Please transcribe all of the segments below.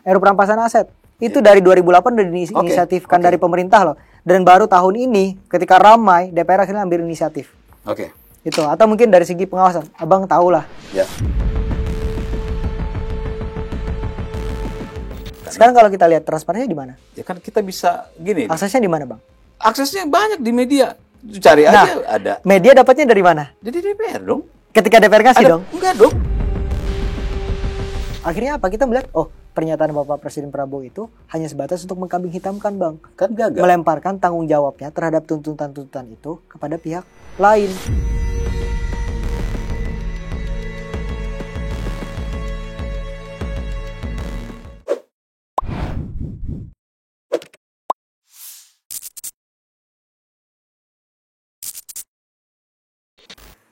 Perampasan aset. Itu dari 2008 udah diinisiatifkan dari pemerintah loh. Dan baru tahun ini ketika ramai DPR akhirnya ambil inisiatif. Itu atau mungkin dari segi pengawasan. Abang tahu lah. Ya. Sekarang kalau kita lihat transparansinya di mana? Ya kan kita bisa gini. Aksesnya di mana, Bang? Aksesnya banyak di media. Cari aja ada. Media dapatnya dari mana? Dari DPR dong. Ketika DPR kasih dong? Enggak dong. Akhirnya apa? Kita melihat, pernyataan Bapak Presiden Prabowo itu hanya sebatas untuk mengkambing hitamkan, Bang. Kan gagal. Melemparkan tanggung jawabnya terhadap tuntutan-tuntutan itu kepada pihak lain.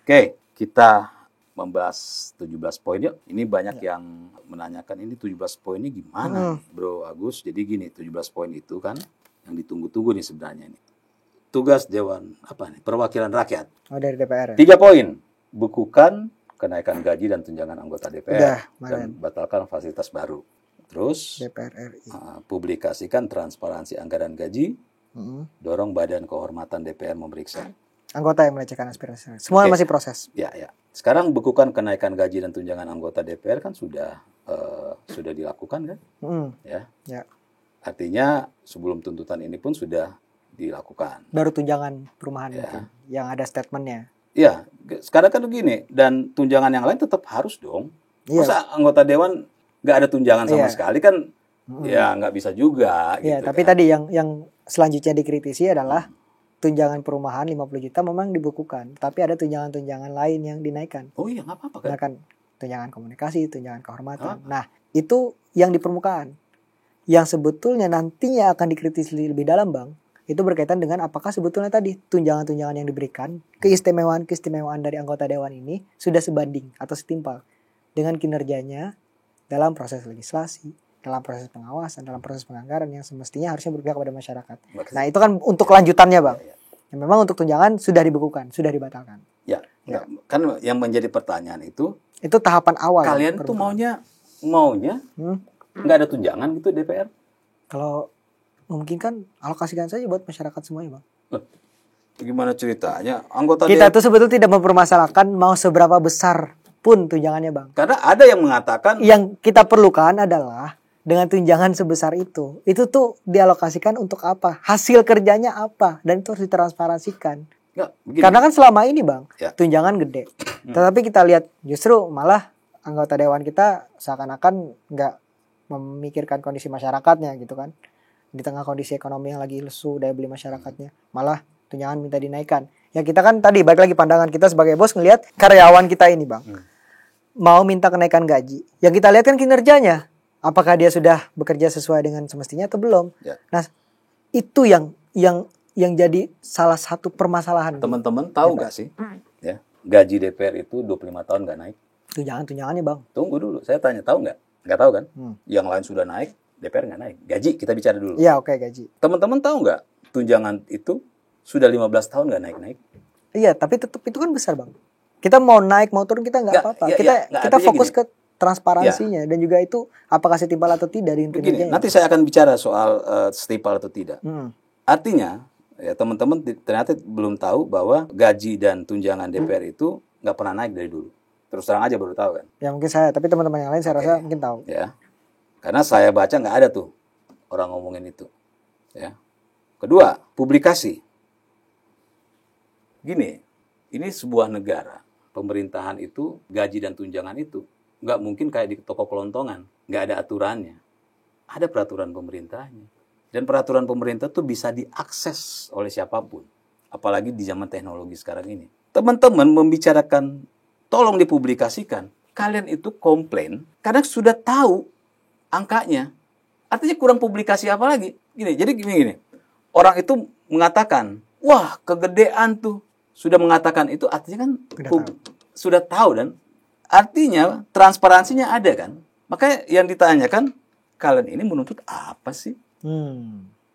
Oke, kita membahas 17 poin yuk. Ini banyak yang menanyakan ini 17 poin ini gimana, Bro Agus. Jadi gini, 17 poin itu kan yang ditunggu-tunggu nih sebenarnya nih. Tugas Dewan Perwakilan Rakyat. Dari DPR. 3 poin. Bukukan kenaikan gaji dan tunjangan anggota DPR dan batalkan fasilitas baru. Terus DPR RI. Publikasikan transparansi anggaran gaji. Dorong Badan Kehormatan DPR memeriksa anggota yang melecehkan aspirasi. Semua masih proses. Ya. Sekarang bukukan kenaikan gaji dan tunjangan anggota DPR kan sudah dilakukan kan? Ya. Artinya sebelum tuntutan ini pun sudah dilakukan. Baru tunjangan perumahan yang ada statementnya. Iya. Sekarang kan begini, dan tunjangan yang lain tetap harus dong. Masa anggota dewan nggak ada tunjangan sama sekali kan? Ya nggak bisa juga. Iya. Tapi tadi yang selanjutnya dikritisi adalah tunjangan perumahan 50 juta memang dibukukan, tapi ada tunjangan-tunjangan lain yang dinaikkan. Oh iya, nggak apa-apa kan? Kan tunjangan komunikasi, tunjangan kehormatan. Nah, itu yang di permukaan. Yang sebetulnya nantinya akan dikritisi lebih dalam, Bang. Itu berkaitan dengan apakah sebetulnya tadi tunjangan-tunjangan yang diberikan, keistimewaan-keistimewaan dari anggota dewan ini sudah sebanding atau setimpal dengan kinerjanya dalam proses legislasi, dalam proses pengawasan, dalam proses penganggaran yang semestinya harusnya berpihak kepada masyarakat. Nah, itu kan untuk lanjutannya, Bang. Yang memang untuk tunjangan sudah dibekukan, sudah dibatalkan. Ya. Kan yang menjadi pertanyaan itu tahapan awal. Kalian tuh maunya nggak ada tunjangan gitu DPR? Kalau memungkinkan alokasikan saja buat masyarakat semuanya, Bang. Gimana ceritanya? Anggota kita tuh sebetulnya tidak mempermasalahkan mau seberapa besar pun tunjangannya, Bang. Karena ada yang mengatakan yang kita perlukan adalah dengan tunjangan sebesar itu tuh dialokasikan untuk apa? Hasil kerjanya apa? Dan itu harus ditransparansikan. Karena kan selama ini, Bang, tunjangan gede. Tetapi kita lihat justru malah anggota dewan kita seakan-akan nggak memikirkan kondisi masyarakatnya gitu kan. Di tengah kondisi ekonomi yang lagi lesu, daya beli masyarakatnya, malah tunjangan minta dinaikkan. Ya kita kan tadi balik lagi pandangan kita sebagai bos ngelihat karyawan kita ini, Bang. Mau minta kenaikan gaji. Yang kita lihat kan kinerjanya. Apakah dia sudah bekerja sesuai dengan semestinya atau belum? Nah, itu yang jadi salah satu permasalahan. Teman-teman tahu nggak sih? Ya, gaji DPR itu 25 tahun nggak naik. Tunjangannya, Bang. Tunggu dulu, saya tanya, tahu nggak? Nggak tahu kan? Yang lain sudah naik, DPR nggak naik. Gaji kita bicara dulu. Iya, oke, gaji. Teman-teman tahu nggak? Tunjangan itu sudah 15 tahun nggak naik-naik. Iya, tapi tetap itu kan besar, Bang. Kita mau naik mau turun kita nggak apa-apa. Kita fokus ke transparansinya dan juga itu apakah setimpal atau tidak di kinerjanya. Nanti saya akan bicara soal setimpal atau tidak. Artinya ya teman-teman ternyata belum tahu bahwa gaji dan tunjangan DPR itu nggak pernah naik dari dulu. Terus terang aja baru tahu kan. Ya mungkin saya, tapi teman-teman yang lain saya rasa mungkin tahu. Ya, karena saya baca nggak ada tuh orang ngomongin itu. Ya. Kedua, publikasi. Gini, ini sebuah negara. Pemerintahan itu, gaji dan tunjangan itu nggak mungkin kayak di toko kelontongan. Nggak ada aturannya. Ada peraturan pemerintahnya. Dan peraturan pemerintah tuh bisa diakses oleh siapapun. Apalagi di zaman teknologi sekarang ini. Teman-teman membicarakan, tolong dipublikasikan. Kalian itu komplain karena sudah tahu angkanya. Artinya kurang publikasi apa lagi? Jadi gini. Orang itu mengatakan, wah kegedean tuh. Sudah mengatakan itu artinya kan sudah tahu dan artinya transparansinya ada kan. Makanya yang ditanyakan, kalian ini menuntut apa sih?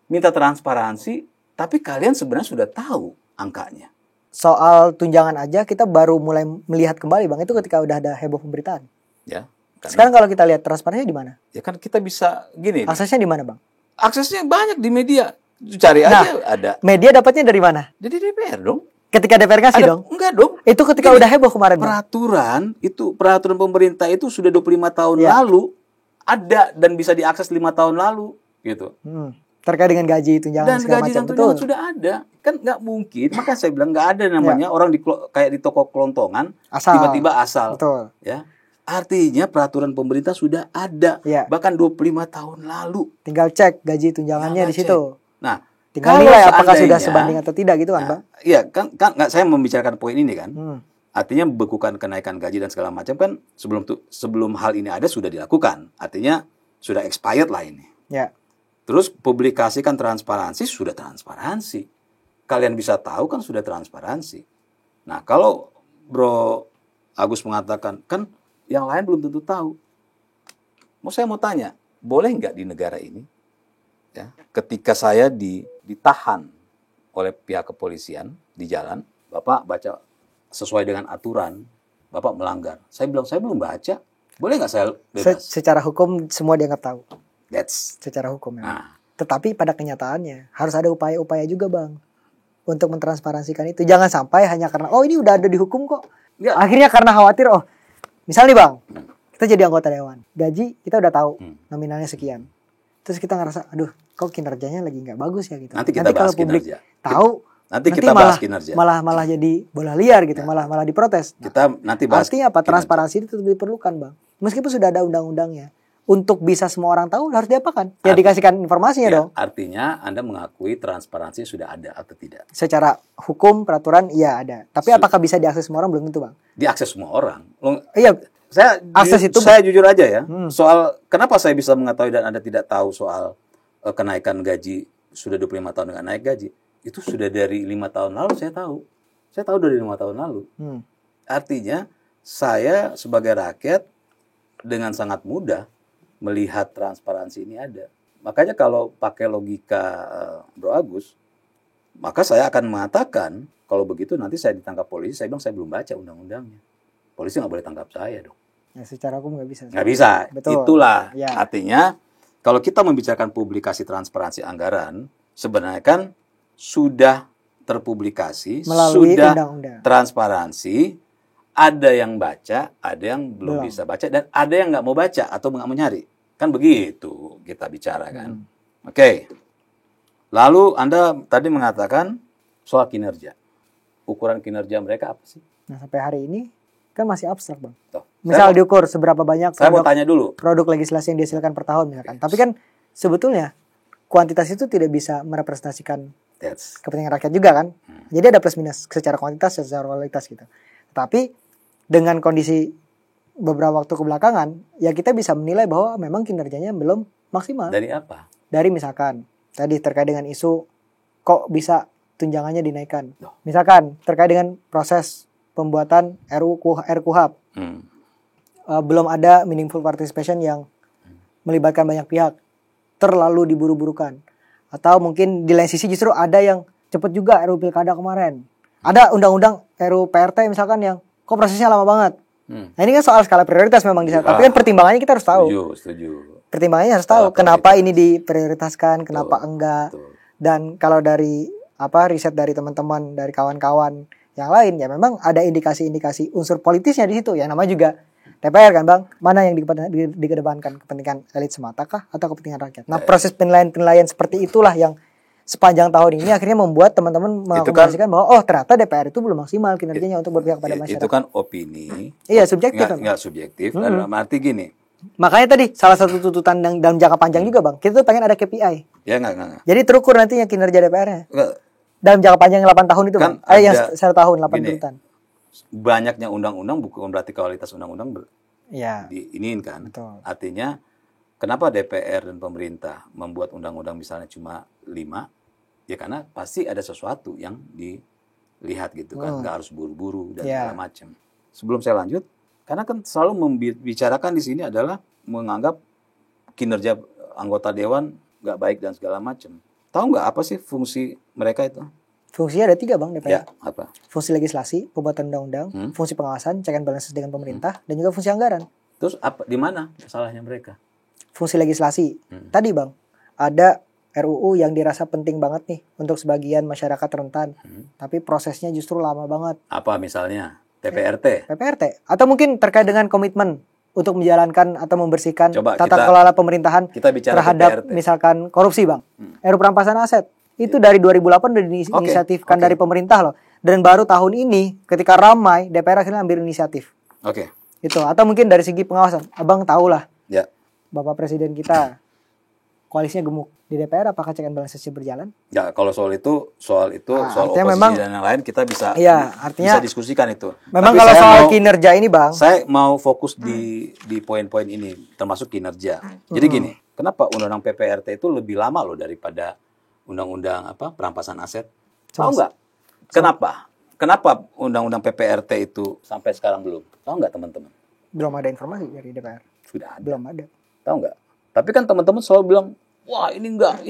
Minta transparansi, tapi kalian sebenarnya sudah tahu angkanya. Soal tunjangan aja kita baru mulai melihat kembali, Bang, itu ketika udah ada heboh pemberitaan. Ya. Sekarang kalau kita lihat transparansinya di mana? Ya kan kita bisa gini. Aksesnya di mana, Bang? Aksesnya banyak di media. Cari aja ada. Media dapatnya dari mana? Jadi DPR dong. Ketika DPR kasih dong? Enggak dong. Itu ketika udah heboh kemarin. Peraturan pemerintah itu sudah 25 tahun lalu ada dan bisa diakses 5 tahun lalu gitu. Terkait dengan gaji, tunjangan dan segala gaji macam. dan tunjangan sudah ada. Kan nggak mungkin. Maka saya bilang nggak ada namanya orang kayak di toko kelontongan tiba-tiba asal. Betul. Ya. Artinya peraturan pemerintah sudah ada. Bahkan 25 tahun lalu. Tinggal cek gaji tunjangannya di situ. Nah, tinggal nilai apakah sudah sebanding atau tidak gitu kan, Bang? Iya, kan nggak saya membicarakan poin ini kan. Artinya membekukan kenaikan gaji dan segala macam kan sebelum hal ini ada sudah dilakukan. Artinya sudah expired lah ini. Ya. Terus publikasikan transparansi, sudah transparansi. Kalian bisa tahu kan sudah transparansi. Nah, kalau Bro Agus mengatakan, kan yang lain belum tentu tahu. Saya mau tanya, boleh nggak di negara ini, ya, ketika saya ditahan oleh pihak kepolisian di jalan, Bapak baca sesuai dengan aturan, Bapak melanggar. Saya bilang, saya belum baca. Boleh nggak saya bebas? Secara hukum semua dianggap tahu. That's secara hukum ya. Tetapi pada kenyataannya harus ada upaya-upaya juga, Bang, untuk mentransparansikan itu. Jangan sampai hanya karena ini udah ada di hukum kok. Ya. Akhirnya karena khawatir misalnya Bang, kita jadi anggota dewan, gaji kita udah tahu nominalnya sekian. Terus kita ngerasa, aduh, kok kinerjanya lagi nggak bagus ya gitu. Nanti bahas kalau publik kinerja. Tahu, nanti kita bahas kinerja. Malah jadi bola liar gitu, malah diprotes. Kita nanti bahas. Artinya apa? Transparansi itu diperlukan, Bang. Meskipun sudah ada undang-undangnya. Untuk bisa semua orang tahu harus diapakan? Ya dikasihkan informasinya dong. Artinya Anda mengakui transparansi sudah ada atau tidak? Secara hukum, peraturan, iya ada. Tapi apakah bisa diakses semua orang? Belum tentu, Bang. Diakses semua orang. Iya. Saya jujur aja ya. Soal kenapa saya bisa mengetahui dan Anda tidak tahu soal kenaikan gaji sudah 25 tahun nggak naik gaji. Itu sudah dari 5 tahun lalu saya tahu. Saya tahu dari 5 tahun lalu. Artinya saya sebagai rakyat dengan sangat mudah melihat transparansi ini ada. Makanya kalau pakai logika Bro Agus, maka saya akan mengatakan kalau begitu nanti saya ditangkap polisi, saya bilang saya belum baca undang-undangnya. Polisi nggak boleh tangkap saya dong. Ya, secara hukum nggak bisa. Nggak bisa. Betul. Itulah artinya kalau kita membicarakan publikasi transparansi anggaran, sebenarnya kan sudah terpublikasi, melalui sudah undang-undang. Transparansi. Ada yang baca, ada yang belum bisa baca, dan ada yang nggak mau baca atau nggak mau nyari. Kan begitu kita bicara kan. Oke. Lalu Anda tadi mengatakan soal kinerja. Ukuran kinerja mereka apa sih? Nah, sampai hari ini kan masih abstrak, Bang. Misal diukur seberapa banyak saya mau tanya dulu. Produk legislasi yang dihasilkan per tahun misalkan. Tapi kan sebetulnya kuantitas itu tidak bisa merepresentasikan kepentingan rakyat juga kan. Jadi ada plus minus secara kuantitas dan secara kualitas gitu. Tapi dengan kondisi beberapa waktu kebelakangan, ya kita bisa menilai bahwa memang kinerjanya belum maksimal. Dari apa? Dari misalkan, tadi terkait dengan isu kok bisa tunjangannya dinaikkan. Misalkan terkait dengan proses pembuatan RKUHP. Belum ada meaningful participation yang melibatkan banyak pihak. Terlalu diburu-burukan. Atau mungkin di lain sisi justru ada yang cepat juga RUU Pilkada kemarin. Ada undang-undang RUU PRT misalkan yang kok prosesnya lama banget. Nah ini kan soal skala prioritas memang di sana. Tapi kan pertimbangannya kita harus tahu. Setuju. Pertimbangannya harus tahu kenapa ini diprioritaskan, kenapa enggak. Dan kalau dari riset dari teman-teman, dari kawan-kawan yang lain, ya memang ada indikasi-indikasi unsur politisnya di situ. Yang namanya juga DPR kan, Bang. Mana yang dikedepankan, kepentingan elit semata kah atau kepentingan rakyat? Nah, proses penilaian seperti itulah yang sepanjang tahun ini akhirnya membuat teman-teman mengakomodasikan bahwa ternyata DPR itu belum maksimal kinerjanya untuk berpihak pada masyarakat. Itu kan opini. Iya, subjektif kan. Enggak subjektif. Dalam arti gini. Makanya tadi salah satu tuntutan dalam jangka panjang juga, Bang. Kita tuh pengen ada KPI. Ya enggak. Jadi terukur nantinya kinerja DPR-nya. Dalam jangka panjang 8 tahun itu, kan. Yang 1 tahun 8 bulan. Banyaknya undang-undang bukan berarti kualitas undang-undang diinginkan. Betul. Artinya kenapa DPR dan pemerintah membuat undang-undang misalnya cuma 5? Ya karena pasti ada sesuatu yang dilihat gitu kan. Nggak harus buru-buru dan segala macam. Sebelum saya lanjut, karena kan selalu membicarakan di sini adalah menganggap kinerja anggota dewan nggak baik dan segala macam. Tahu nggak apa sih fungsi mereka itu? Fungsinya ada 3, Bang, DPR. Ya, apa? Fungsi legislasi, pembuatan undang-undang, fungsi pengawasan, check and balances dengan pemerintah, dan juga fungsi anggaran. Terus apa? Di mana masalahnya mereka? Fungsi legislasi. Tadi Bang, ada RUU yang dirasa penting banget nih untuk sebagian masyarakat rentan. Tapi prosesnya justru lama banget. Apa misalnya? PPRT? PPRT. Atau mungkin terkait dengan komitmen untuk menjalankan atau membersihkan tata kelola pemerintahan terhadap PPRT. Misalkan korupsi Bang. RUU perampasan aset. Itu dari 2008 udah diinisiatifkan dari pemerintah loh. Dan baru tahun ini ketika ramai DPR akhirnya ambil inisiatif. Itu. Atau mungkin dari segi pengawasan. Abang tahulah. Ya. Bapak Presiden kita koalisinya gemuk. Di DPR apakah check and balance-nya berjalan? Ya, kalau soal oposisi memang, dan yang lain kita bisa bisa diskusikan itu. Memang tapi kalau soal kinerja ini Bang, saya mau fokus di poin-poin ini termasuk kinerja. Jadi gini, kenapa undang-undang PPRT itu lebih lama loh daripada undang-undang perampasan aset? Tahu nggak? Kenapa undang-undang PPRT itu sampai sekarang belum? Tahu nggak teman-teman? Belum ada informasi dari DPR. Sudah ada. Belum ada. Tahu nggak? Tapi kan teman-teman selalu bilang, wah ini enggak.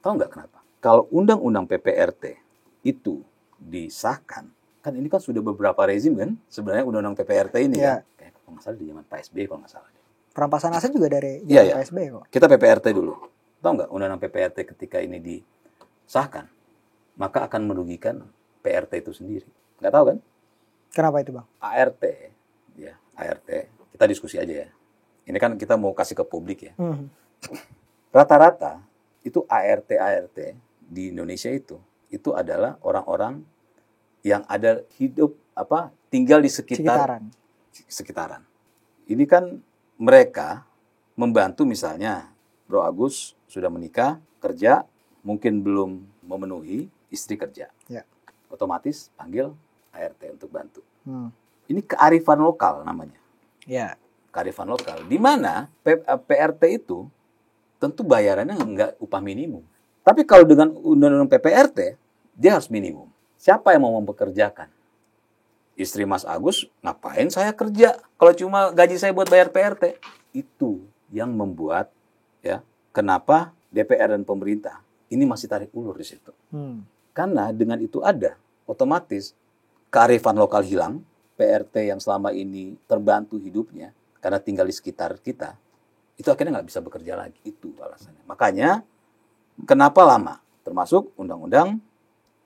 Tahu nggak kenapa? Kalau undang-undang PPRT itu disahkan, kan ini kan sudah beberapa rezim kan sebenarnya undang-undang PPRT ini kan. Kayak kalau nggak salah di zaman Pak SBY kalau nggak salah. Perampasan aset juga dari zaman Pak SBY kok. Kita PPRT dulu. Tahu nggak undang-undang PPRT ketika ini disahkan, maka akan merugikan PRT itu sendiri. Nggak tahu kan? Kenapa itu Bang? ART, kita diskusi aja ya. Ini kan kita mau kasih ke publik ya. Rata-rata itu ART di Indonesia itu adalah orang-orang yang ada tinggal di sekitaran. Ini kan mereka membantu misalnya Bro Agus sudah menikah, kerja, mungkin belum memenuhi, istri kerja. Ya. Otomatis panggil ART untuk bantu. Ini kearifan lokal namanya. Ya. Kearifan lokal. Di mana PRT itu tentu bayarannya nggak upah minimum. Tapi kalau dengan undang-undang PPRT, dia harus minimum. Siapa yang mau mempekerjakan? Istri Mas Agus, ngapain saya kerja kalau cuma gaji saya buat bayar PRT? Itu yang membuat kenapa DPR dan pemerintah ini masih tarik ulur di situ. Karena dengan itu ada, otomatis kearifan lokal hilang, PRT yang selama ini terbantu hidupnya karena tinggal di sekitar kita, itu akhirnya nggak bisa bekerja lagi. Itu alasannya. Makanya, kenapa lama? Termasuk undang-undang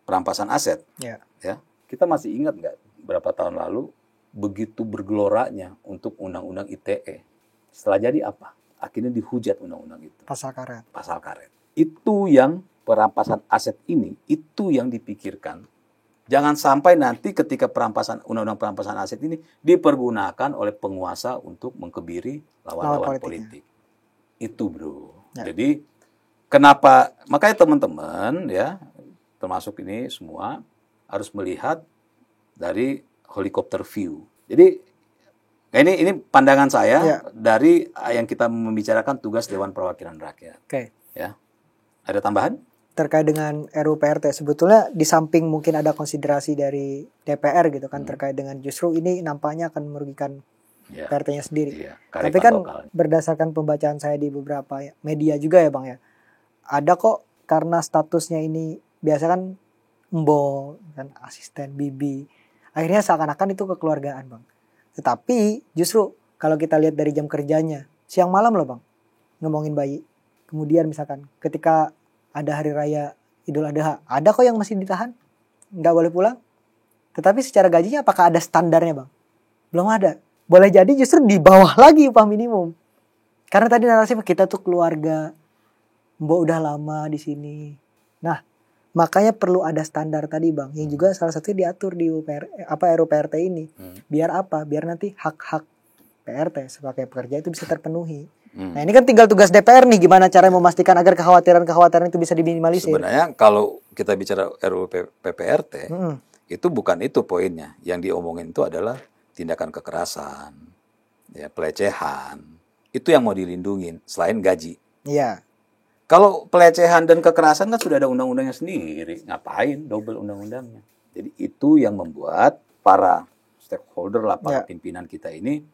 perampasan aset. Ya, kita masih ingat nggak berapa tahun lalu begitu bergeloranya untuk undang-undang ITE. Setelah jadi apa? Akhirnya dihujat undang-undang itu. Pasal karet. Itu yang perampasan aset ini, itu yang dipikirkan. Jangan sampai nanti ketika undang-undang perampasan aset ini dipergunakan oleh penguasa untuk mengkebiri lawan-lawan politik. Itu bro. Ya. Jadi kenapa? Makanya teman-teman termasuk ini semua harus melihat dari helikopter view. Jadi ini pandangan saya dari yang kita membicarakan tugas Dewan Perwakilan Rakyat. Oke. Ya. Ada tambahan? Terkait dengan RUU PRT, sebetulnya di samping mungkin ada konsiderasi dari DPR gitu kan, terkait dengan justru ini nampaknya akan merugikan PRT-nya sendiri. Tapi kan berdasarkan pembacaan saya di beberapa media juga ya Bang ya, ada kok karena statusnya ini biasa kan Mbo kan asisten bibi, akhirnya seakan-akan itu kekeluargaan Bang. Tetapi justru kalau kita lihat dari jam kerjanya siang malam loh Bang ngomongin bayi. Kemudian misalkan ketika ada hari raya Idul Adha, ada kok yang masih ditahan, nggak boleh pulang. Tetapi secara gajinya apakah ada standarnya Bang? Belum ada. Boleh jadi justru di bawah lagi upah minimum. Karena tadi narasi kita tuh keluarga, Mbok udah lama di sini. Nah, makanya perlu ada standar tadi Bang, yang juga salah satunya diatur di RUU PRT ini. Biar apa? Biar nanti hak-hak PRT sebagai pekerja itu bisa terpenuhi. Nah ini kan tinggal tugas DPR nih, gimana cara memastikan agar kekhawatiran itu bisa diminimalisir. Sebenarnya kalau kita bicara RUU PPRT, itu bukan itu poinnya. Yang diomongin itu adalah tindakan kekerasan, pelecehan. Itu yang mau dilindungin selain gaji. Iya. Kalau pelecehan dan kekerasan kan sudah ada undang-undangnya sendiri. Ngapain double undang-undangnya? Jadi itu yang membuat para stakeholder para pimpinan kita ini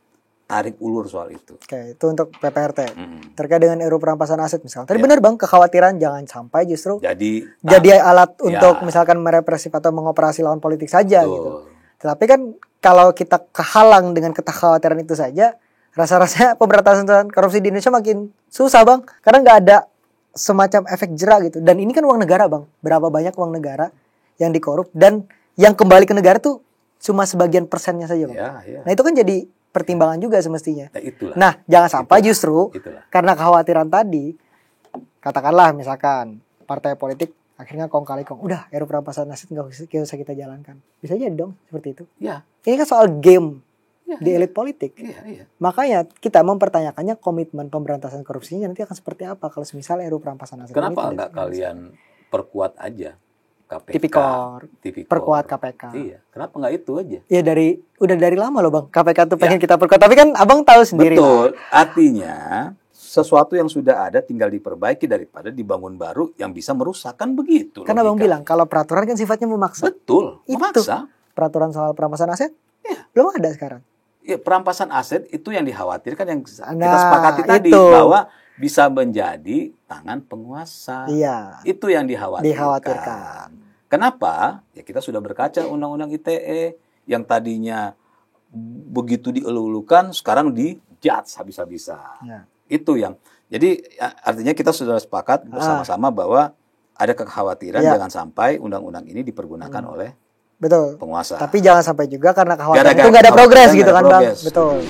tarik ulur soal itu. Oke, itu untuk PPRT. Terkait dengan RUU perampasan aset misalnya. Tadi benar Bang, kekhawatiran jangan sampai justru jadi alat untuk misalkan merepresif atau mengoperasi lawan politik saja gitu. Tetapi kan kalau kita kehalang dengan kekhawatiran itu saja, Rasa-rasanya pemberantasan korupsi di Indonesia makin susah bang, karena nggak ada semacam efek jera gitu. Dan ini kan uang negara bang, berapa banyak uang negara yang dikorup dan yang kembali ke negara tuh cuma sebagian persennya saja bang. Ya. Nah itu kan jadi pertimbangan juga semestinya. Itulah. Nah jangan sampai justru karena kekhawatiran tadi, katakanlah misalkan partai politik akhirnya kong kali kong, udah RUU perampasan aset nggak usah kita jalankan. Bisa jadi dong seperti itu. Ya. Ini kan soal game di elit politik. Iya. Makanya kita mempertanyakannya komitmen pemberantasan korupsinya nanti akan seperti apa kalau misal RUU perampasan aset. Kenapa nggak kalian perkuat aja KPK? Tipikor, perkuat KPK. Iya. Kenapa nggak itu aja? Iya udah dari lama loh bang. KPK tuh pengen kita perkuat. Tapi kan abang tahu sendiri. Betul. Artinya sesuatu yang sudah ada tinggal diperbaiki daripada dibangun baru yang bisa merusak, kan begitu. Karena abang bilang kalau peraturan kan sifatnya memaksa. Betul. Memaksa. Peraturan soal perampasan aset belum ada sekarang. Ya, perampasan aset itu yang dikhawatirkan, yang kita sepakati tadi bahwa bisa menjadi tangan penguasa. Iya. Itu yang dikhawatirkan. Kenapa? Ya kita sudah berkaca undang-undang ITE yang tadinya begitu dielulukan sekarang dijudge habis-habisan. Ya. Itu yang. Jadi artinya kita sudah sepakat bersama-sama bahwa ada kekhawatiran jangan sampai undang-undang ini dipergunakan oleh betul. penguasa. Tapi jangan sampai juga karena kekhawatiran itu nggak ada progres gitu kan bang. Betul.